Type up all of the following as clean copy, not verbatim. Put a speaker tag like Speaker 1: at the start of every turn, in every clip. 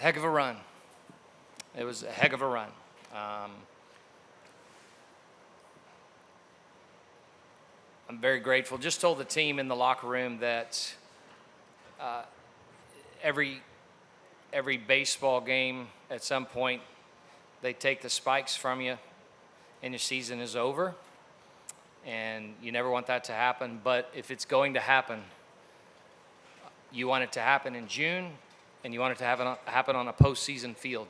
Speaker 1: heck of a run. It was a heck of a run. I'm very grateful. Just told the team in the locker room that every baseball game, at some point, they take the spikes from you, and your season is over. And you never want that to happen. But if it's going to happen, you want it to happen in June, and you want it to happen on a postseason field.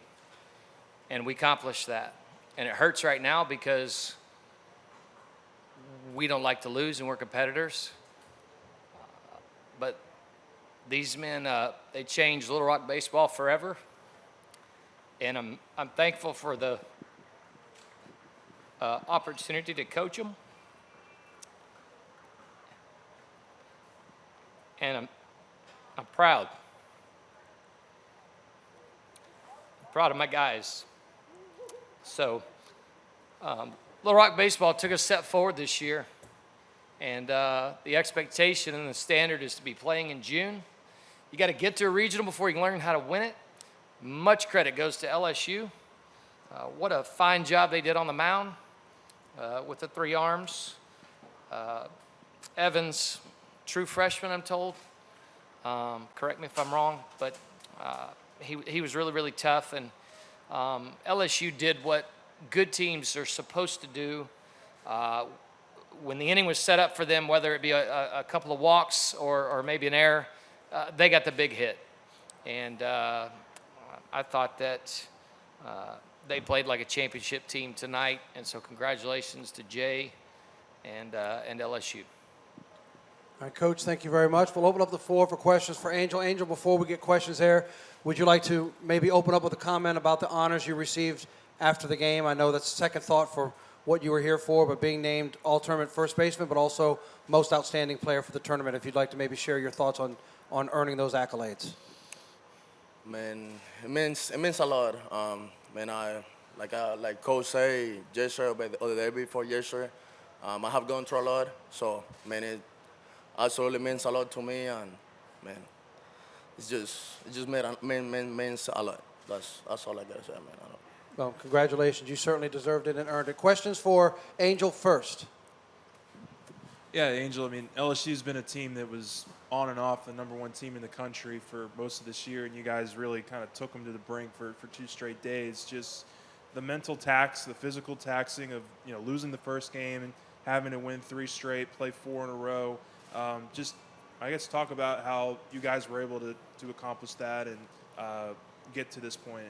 Speaker 1: And we accomplished that. And it hurts right now because we don't like to lose, and we're competitors. But these men, they changed Little Rock baseball forever. And I'm thankful for the opportunity to coach them. And I'm proud. I'm proud of my guys. So, Little Rock baseball took a step forward this year, and the expectation and the standard is to be playing in June. You got to get to a regional before you can learn how to win it. Much credit goes to LSU. What a fine job they did on the mound with the 3 arms. Evans, true freshman, I'm told. Correct me if I'm wrong, but he was really, really tough. And LSU did what good teams are supposed to do. When the inning was set up for them, whether it be a couple of walks or maybe an error, they got the big hit. And I thought that they played like a championship team tonight. And so congratulations to Jay and LSU.
Speaker 2: All right, Coach, thank you very much. We'll open up the floor for questions for Angel. Angel, before we get questions there, would you like to maybe open up with a comment about the honors you received after the game? I know that's second thought for what you were here for, but being named all-tournament first baseman, but also most outstanding player for the tournament. If you'd like to maybe share your thoughts on earning those accolades.
Speaker 3: Man, it means a lot. Man, like Coach say yesterday or the day before yesterday, I have gone through a lot. So, man, it absolutely means a lot to me, and man, it just means a lot. That's all I gotta say, man.
Speaker 2: Well, congratulations. You certainly deserved it and earned it. Questions for Angel first.
Speaker 4: Yeah, Angel, I mean, LSU's been a team that was on and off the #1 team in the country for most of this year, and you guys really kind of took them to the brink for 2 straight days. Just the mental tax, the physical taxing of, losing the first game and having to win 3 straight, play 4 in a row. Just, I guess, talk about how you guys were able to accomplish that and get to this point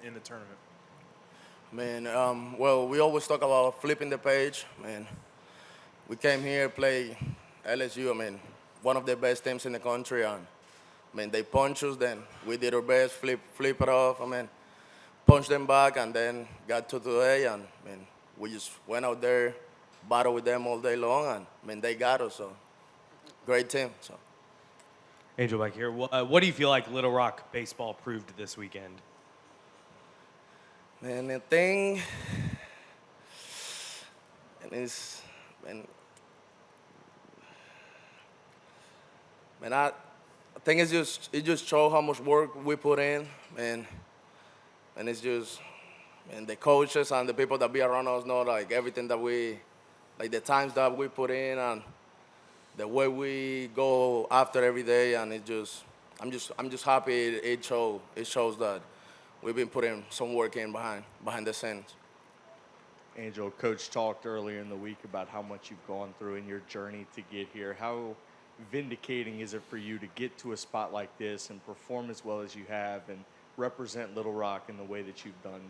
Speaker 4: in the tournament.
Speaker 3: Man, well, we always talk about flipping the page. Man, we came here, play LSU. I mean, one of the best teams in the country, and I mean, they punched us. Then we did our best, flip it off. I mean, punched them back, and then got to today, and I mean, we just went out there, battled with them all day long, and I mean, they got us. So great team. So.
Speaker 5: Angel back here. What do you feel like Little Rock baseball proved this weekend?
Speaker 3: Man, the thing, and it's, man, I think it just shows how much work we put in, and it's just, and the coaches and the people that be around us know like everything that we, like the times that we put in and the way we go after every day, and I'm just happy it shows that we've been putting some work in behind the scenes.
Speaker 6: Angel, Coach talked earlier in the week about how much you've gone through in your journey to get here. How vindicating is it for you to get to a spot like this and perform as well as you have and represent Little Rock in the way that you've done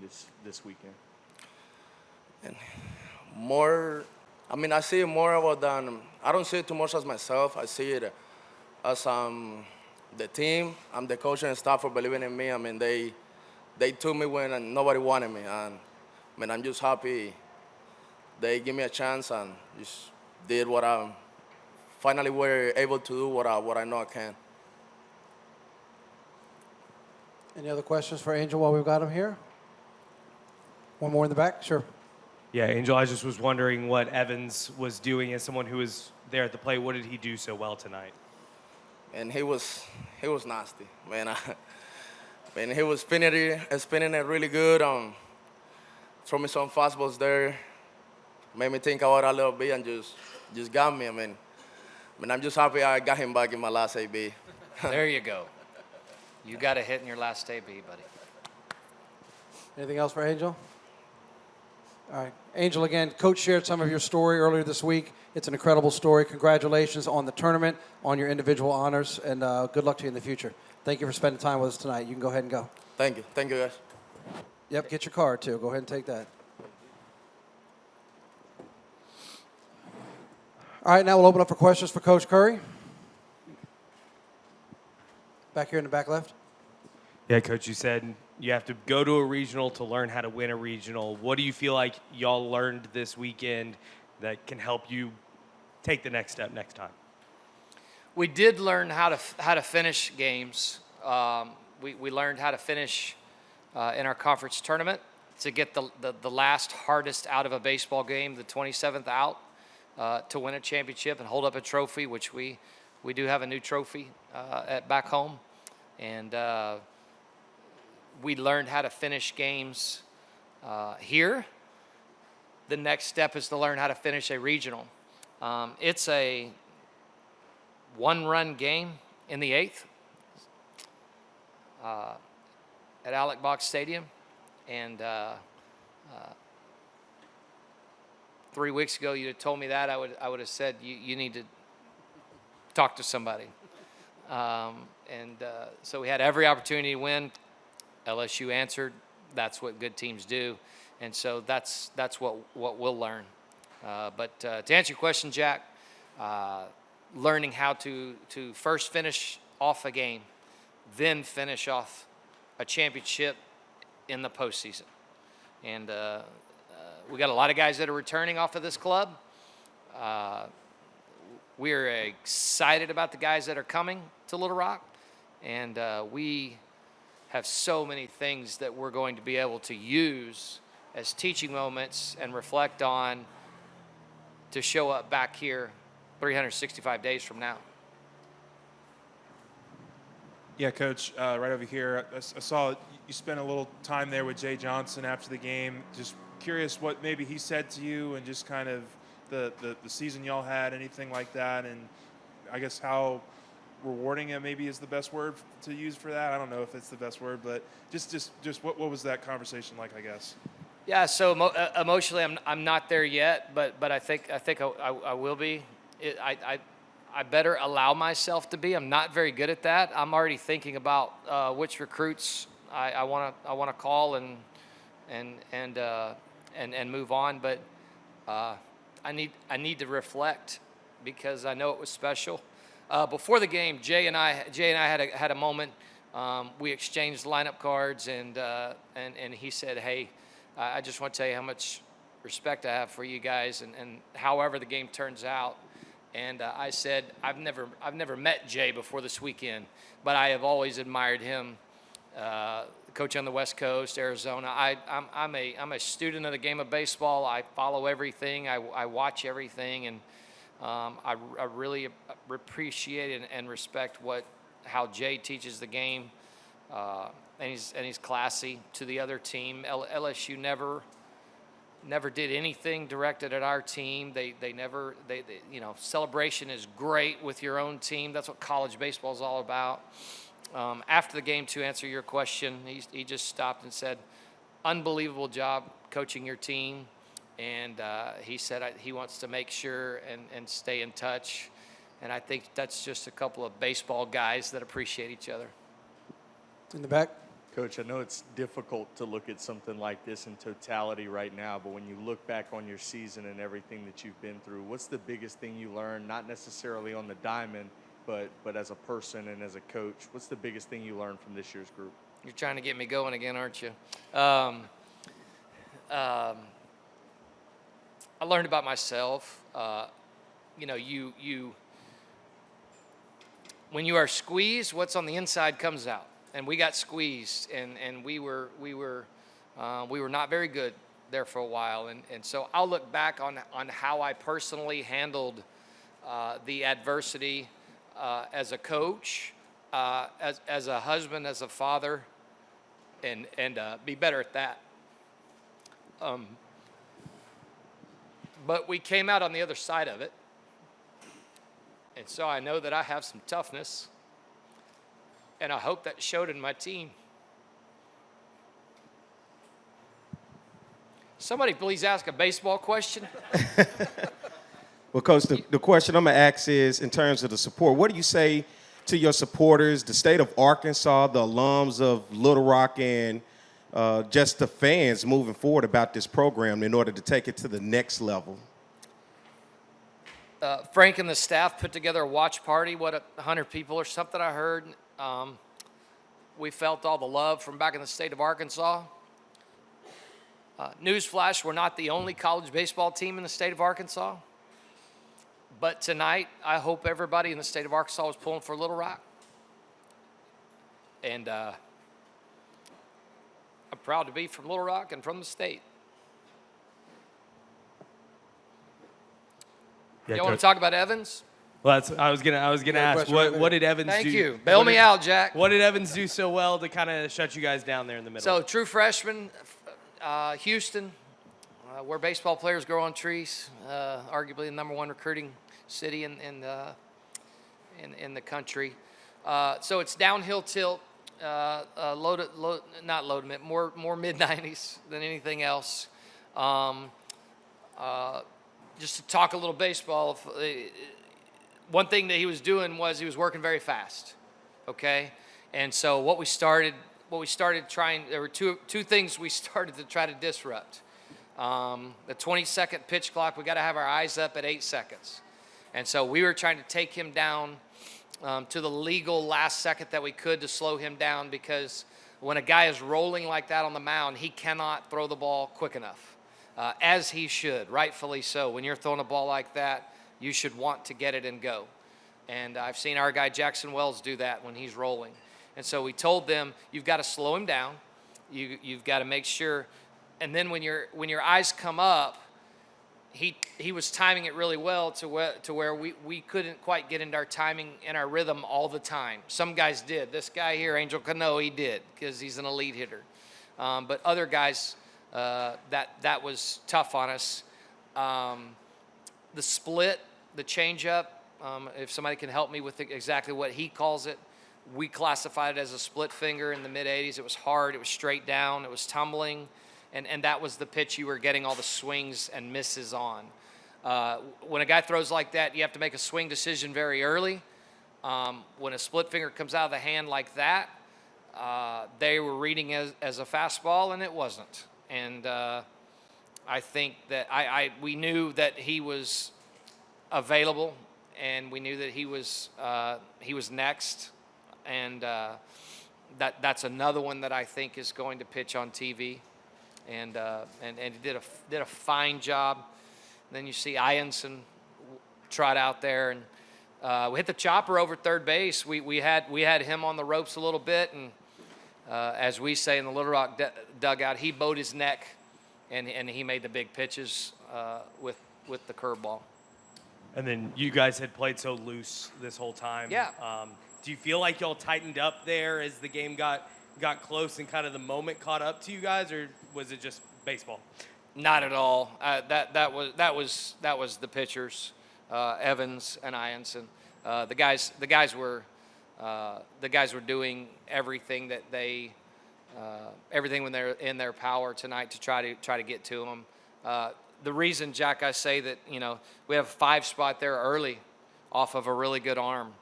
Speaker 6: this weekend?
Speaker 3: And I see it more about than, I don't see it too much as myself. I see it as the team, the coach and staff for believing in me. I mean, they took me when nobody wanted me, and I mean, I'm just happy they give me a chance and just did what I finally were able to do, what I know I can.
Speaker 2: Any other questions for Angel while we've got him here? One more in the back, sure.
Speaker 5: Yeah, Angel, I just was wondering what Evans was doing as someone who was there at the plate. What did he do so well tonight?
Speaker 3: And he was nasty, man. And he was spinning it really good. Throw me some fastballs there. Made me think about it a little bit and just got me. I mean, I'm just happy I got him back in my last AB.
Speaker 1: There you go. You got a hit in your last AB, buddy.
Speaker 2: Anything else for Angel? All right. Angel, again, Coach shared some of your story earlier this week. It's an incredible story. Congratulations on the tournament, on your individual honors, and good luck to you in the future. Thank you for spending time with us tonight. You can go ahead and go.
Speaker 3: Thank you. Thank you, guys.
Speaker 2: Yep, get your card, too. Go ahead and take that. All right, now we'll open up for questions for Coach Curry. Back here in the back left.
Speaker 5: Yeah, Coach, you said you have to go to a regional to learn how to win a regional. What do you feel like y'all learned this weekend that can help you take the next step next time?
Speaker 1: We did learn how to finish games. We learned how to finish in our conference tournament to get the last hardest out of a baseball game, the 27th out, to win a championship and hold up a trophy, which we do have a new trophy at back home. And we learned how to finish games here. The next step is to learn how to finish a regional. It's a one-run game in the 8th at Alec Box Stadium. And 3 weeks ago, you'd have told me that, I would have said, you need to talk to somebody. So we had every opportunity to win. LSU answered. That's what good teams do. And so that's what we'll learn. But to answer your question, Jack, learning how to first finish off a game, then finish off a championship in the postseason. And we got a lot of guys that are returning off of this club. We're excited about the guys that are coming to Little Rock. And we have so many things that we're going to be able to use as teaching moments and reflect on to show up back here 365 days from now.
Speaker 4: Yeah, Coach, right over here, I saw you spent a little time there with Jay Johnson after the game. Just curious what maybe he said to you and just kind of the season y'all had, anything like that, and I guess how rewarding it maybe is the best word to use for that. I don't know if it's the best word, but just what was that conversation like, I guess?
Speaker 1: Yeah, so emotionally, I'm not there yet, but I think I will be. I better allow myself to be. I'm not very good at that. I'm already thinking about which recruits I want to call and move on. But I need to reflect because I know it was special. Before the game, Jay and I had a moment. We exchanged lineup cards, and he said, "Hey, I just want to tell you how much respect I have for you guys, and however the game turns out." And I said, I've never met Jay before this weekend, but I have always admired him. Coach on the West Coast, Arizona. I'm a student of the game of baseball. I follow everything. I watch everything, and I really appreciate and respect how Jay teaches the game, and he's classy to the other team. LSU never did anything directed at our team. They celebration is great with your own team. That's what college baseball is all about. After the game, to answer your question, he just stopped and said, "Unbelievable job coaching your team." And he said he wants to make sure and stay in touch. And I think that's just a couple of baseball guys that appreciate each other.
Speaker 2: In the back.
Speaker 6: Coach, I know it's difficult to look at something like this in totality right now, but when you look back on your season and everything that you've been through, what's the biggest thing you learned, not necessarily on the diamond, but as a person and as a coach? What's the biggest thing you learned from this year's group?
Speaker 1: You're trying to get me going again, aren't you? I learned about myself. When you are squeezed, what's on the inside comes out. And we got squeezed, and we were not very good there for a while. And so I'll look back on how I personally handled the adversity as a coach, as a husband, as a father, and be better at that. But we came out on the other side of it. And so I know that I have some toughness. And I hope that showed in my team. Somebody please ask a baseball question.
Speaker 7: Well, Coach, the question I'm going to ask is, in terms of the support, what do you say to your supporters, the state of Arkansas, the alums of Little Rock, and just the fans moving forward about this program in order to take it to the next level?
Speaker 1: Frank and the staff put together a watch party, 100 people or something I heard. We felt all the love from back in the state of Arkansas. Newsflash, we're not the only college baseball team in the state of Arkansas. But tonight, I hope everybody in the state of Arkansas was pulling for Little Rock. And I'm proud to be from Little Rock and from the state.
Speaker 5: Yeah,
Speaker 1: You want to talk about Evans?
Speaker 5: Well, I was gonna ask
Speaker 2: question right
Speaker 5: what did Evans
Speaker 1: Thank
Speaker 5: do?
Speaker 1: you. Bail me out, Jack.
Speaker 5: What did Evans do so well to kind of shut you guys down there in the middle?
Speaker 1: So, true freshman, Houston, where baseball players grow on trees, arguably the number one recruiting city in the country. So it's downhill tilt, not low to mid, more mid 90s than anything else. Just to talk a little baseball, one thing that he was doing was he was working very fast, okay? And so what we started trying, there were two things we started to try to disrupt. The 20-second pitch clock, we got to have our eyes up at 8 seconds. And so we were trying to take him down to the legal last second that we could to slow him down, because when a guy is rolling like that on the mound, he cannot throw the ball quick enough, as he should, rightfully so. When you're throwing a ball like that, you should want to get it and go. And I've seen our guy Jackson Wells do that when he's rolling. And so we told them, you've got to slow him down. You've got to make sure. And then when your eyes come up, he was timing it really well to where we couldn't quite get into our timing and our rhythm all the time. Some guys did. This guy here, Angel Cano, he did, because he's an elite hitter. But other guys, that was tough on us. The split, the changeup, if somebody can help me with exactly what he calls it, we classified it as a split finger in the mid-'80s. It was hard. It was straight down. It was tumbling. And that was the pitch you were getting all the swings and misses on. When a guy throws like that, you have to make a swing decision very early. When a split finger comes out of the hand like that, they were reading as a fastball, and it wasn't. And I think that we knew that he was available, and we knew that he was next, and that's another one that I think is going to pitch on TV, and he did a fine job. Then you see Ianson trot out there, and we hit the chopper over third base. We had him on the ropes a little bit, and as we say in the Little Rock dugout, he bowed his neck. And he made the big pitches with the curveball.
Speaker 5: And then you guys had played so loose this whole time.
Speaker 1: Yeah.
Speaker 5: Do you feel like y'all tightened up there as the game got close and kind of the moment caught up to you guys, or was it just baseball?
Speaker 1: Not at all. That was the pitchers, Evans and Ianson. The guys were doing everything that they. Everything when they're in their power tonight to try to get to them. The reason, Jack, I say that, we have a 5 spot there early off of a really good arm,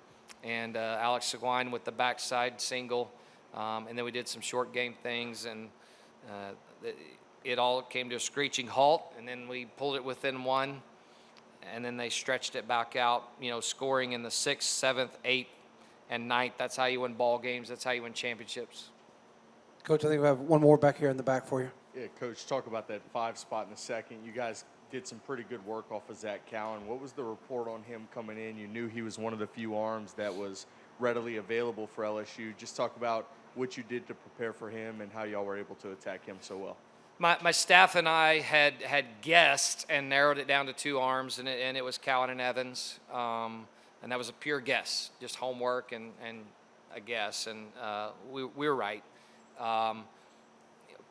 Speaker 1: and Alex Seguin with the backside single, and then we did some short game things, and it all came to a screeching halt, and then we pulled it within 1, and then they stretched it back out, scoring in the 6th, 7th, 8th, and 9th. That's how you win ball games. That's how you win championships.
Speaker 2: Coach, I think we have one more back here in the back for you.
Speaker 6: Yeah, Coach, talk about that 5 spot in a second. You guys did some pretty good work off of Zach Cowan. What was the report on him coming in? You knew he was one of the few arms that was readily available for LSU. Just talk about what you did to prepare for him and how y'all were able to attack him so well.
Speaker 1: My staff and I had guessed and narrowed it down to 2 arms, and it was Cowan and Evans. And that was a pure guess, just homework and a guess. And we were right.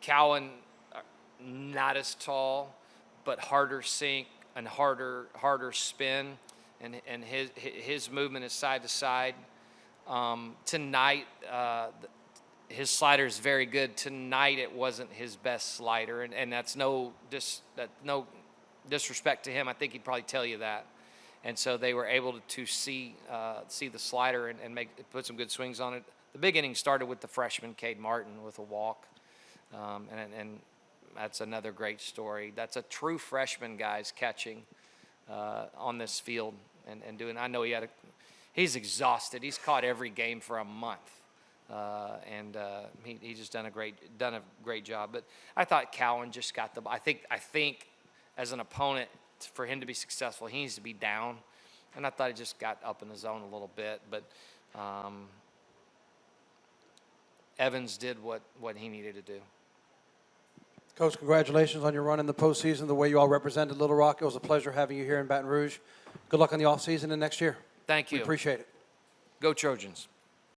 Speaker 1: Cowan, not as tall, but harder sink and harder spin, and his movement is side to side. Tonight, his slider is very good. Tonight, it wasn't his best slider, and that's no disrespect to him. I think he'd probably tell you that. And so they were able to see the slider and put some good swings on it. The big inning started with the freshman Cade Martin with a walk, and that's another great story. That's a true freshman, guys, catching on this field and doing. I know he's exhausted. He's caught every game for a month, and he just done a great job. But I thought Cowan just got the. I think as an opponent, for him to be successful, he needs to be down, and I thought he just got up in the zone a little bit, but. Evans did what he needed to do.
Speaker 2: Coach, congratulations on your run in the postseason, the way you all represented Little Rock. It was a pleasure having you here in Baton Rouge. Good luck on the offseason and next year.
Speaker 1: Thank you.
Speaker 2: We appreciate it.
Speaker 1: Go Trojans.